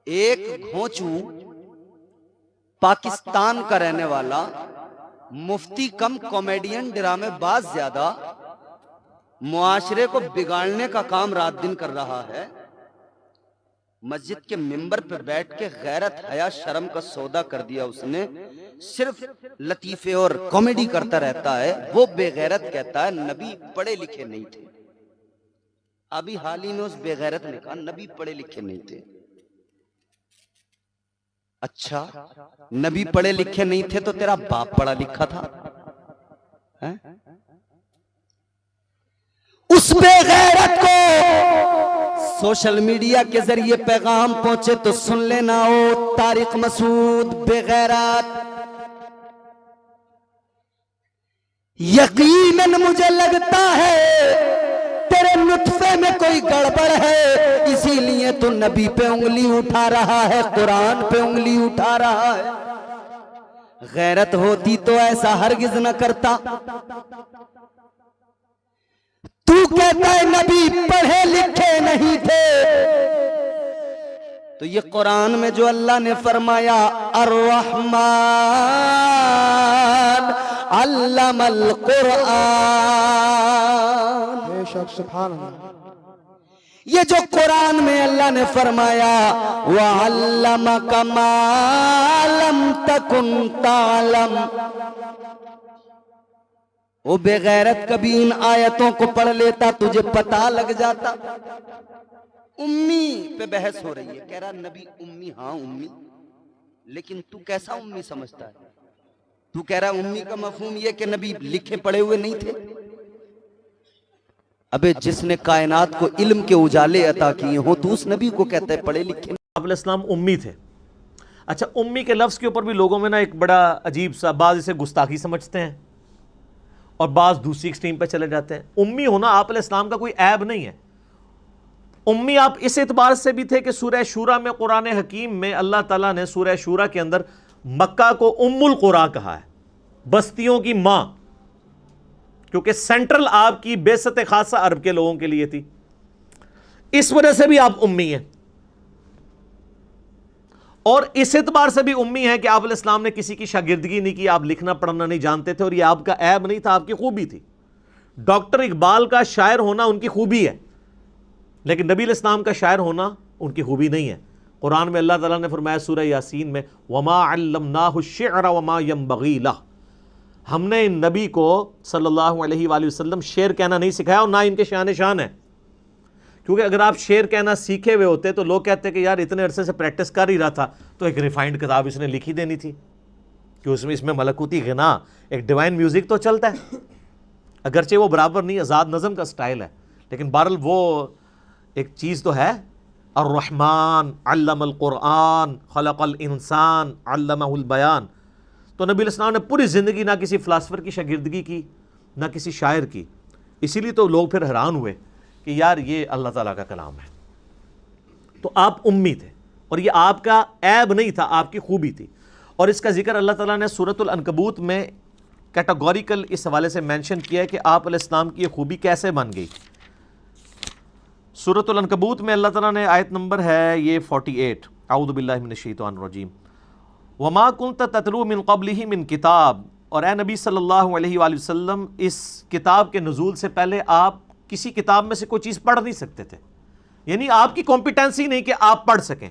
ایک گھونچو پاکستان کا رہنے والا، مفتی کم کامیڈین ڈرامے باز زیادہ، معاشرے کو بگاڑنے کا کام رات دن کر رہا ہے، مسجد کے ممبر پہ بیٹھ کے غیرت حیا شرم کا سودا کر دیا اس نے، صرف لطیفے اور کامیڈی کرتا رہتا ہے۔ وہ بے غیرت کہتا ہے نبی پڑھے لکھے نہیں تھے۔ ابھی حال ہی میں اس بے غیرت نے کہا نبی پڑھے لکھے نہیں تھے۔ اچھا نبی پڑھے لکھے نہیں تھے تو تیرا باپ پڑھا لکھا تھا؟ اس بے غیرت کو سوشل میڈیا کے ذریعے پیغام پہنچے تو سن لینا، او طارق مسعود بے غیرت، یقیناً مجھے لگتا ہے تیرے نطفے میں کوئی گڑبڑ ہے، اسی لیے تو نبی پہ انگلی اٹھا رہا ہے، قرآن پہ انگلی اٹھا رہا ہے۔ غیرت ہوتی تو ایسا ہرگز نہ کرتا۔ تو کہتا ہے نبی پڑھے لکھے نہیں تھے، تو یہ قرآن میں جو اللہ نے فرمایا الرحمن علم القرآن، بے شک سبحان اللہ، یہ جو قرآن میں اللہ نے فرمایا وَعَلَّمَكَ مَا لَمْ تَكُنْ تَعْلَمْ، وہ بے غیرت کبھی ان آیتوں کو پڑھ لیتا تجھے پتہ لگ جاتا۔ امی پہ بحث ہو رہی ہے، کہہ رہا نبی امی، ہاں امی، لیکن تو کیسا امی سمجھتا ہے؟ تو کہہ رہا امی کا مفہوم یہ کہ نبی لکھے پڑھے ہوئے نہیں تھے؟ ابے جس نے کائنات کو علم کے اجالے عطا کیے ہوں تو اس نبی کو کہتا ہے پڑھے لکھے؟ آپ علیہ السلام امی تھے۔ اچھا امی کے لفظ کے اوپر بھی لوگوں میں نا ایک بڑا عجیب سا، بعض اسے گستاخی سمجھتے ہیں اور بعض دوسری ایکسٹریم پہ چلے جاتے ہیں۔ امی ہونا آپ علیہ السلام کا کوئی عیب نہیں ہے۔ امی آپ اس اعتبار سے بھی تھے کہ سورہ شورا میں، قرآن حکیم میں اللہ تعالیٰ نے سورہ شورا کے اندر مکہ کو ام القرآن کہا ہے، بستیوں کی ماں، کیونکہ سینٹرل آپ کی بعثت خاصہ عرب کے لوگوں کے لیے تھی، اس وجہ سے بھی آپ امی ہیں۔ اور اس اعتبار سے بھی امی ہیں کہ آپ علیہ السلام نے کسی کی شاگردگی نہیں کی، آپ لکھنا پڑھنا نہیں جانتے تھے، اور یہ آپ کا عیب نہیں تھا، آپ کی خوبی تھی۔ ڈاکٹر اقبال کا شاعر ہونا ان کی خوبی ہے، لیکن نبی علیہ السلام کا شاعر ہونا ان کی خوبی نہیں ہے۔ قرآن میں اللہ تعالیٰ نے فرمایا سورہ یاسین میں وَمَا عَلَّمْنَاهُ الشِّعْرَ وَمَا يَنبَغِي لَهُ، ہم نے ان نبی کو صلی اللہ علیہ وآلہ وسلم شعر کہنا نہیں سکھایا، اور نہ ان کے شان شان ہے، کیونکہ اگر آپ شعر کہنا سیکھے ہوئے ہوتے تو لوگ کہتے کہ یار اتنے عرصے سے پریکٹس کر ہی رہا تھا تو ایک ریفائنڈ کتاب اس نے لکھی دینی تھی، کہ اس میں ملکوتی غنا، ایک ڈیوائن میوزک تو چلتا ہے، اگرچہ وہ برابر نہیں، آزاد نظم کا سٹائل ہے، لیکن بہرحال وہ ایک چیز تو ہے۔ الرحمن علم القرآن خلق الانسان علمہ البیان، تو نبی علیہ السلام نے پوری زندگی نہ کسی فلاسفر کی شاگردگی کی، نہ کسی شاعر کی، اسی لیے تو لوگ پھر حیران ہوئے کہ یار یہ اللہ تعالیٰ کا کلام ہے۔ تو آپ امی تھے، اور یہ آپ کا عیب نہیں تھا، آپ کی خوبی تھی، اور اس کا ذکر اللہ تعالیٰ نے سورۃ العنکبوت میں کیٹاگوریکل اس حوالے سے مینشن کیا ہے کہ آپ علیہ السلام کی یہ خوبی کیسے بن گئی۔ سورۃ العنکبوت میں اللہ تعالیٰ نے آیت نمبر ہے یہ 48، اعوذ باللہ من الشیطان الرجیم، وَمَا كُنْتَ تَتْلُو مِن قَبْلِهِ مِن کتاب، اور اے نبی صلی اللہ علیہ وآلہ وسلم اس کتاب کے نزول سے پہلے آپ کسی کتاب میں سے کوئی چیز پڑھ نہیں سکتے تھے، یعنی آپ کی کمپیٹنسی نہیں کہ آپ پڑھ سکیں۔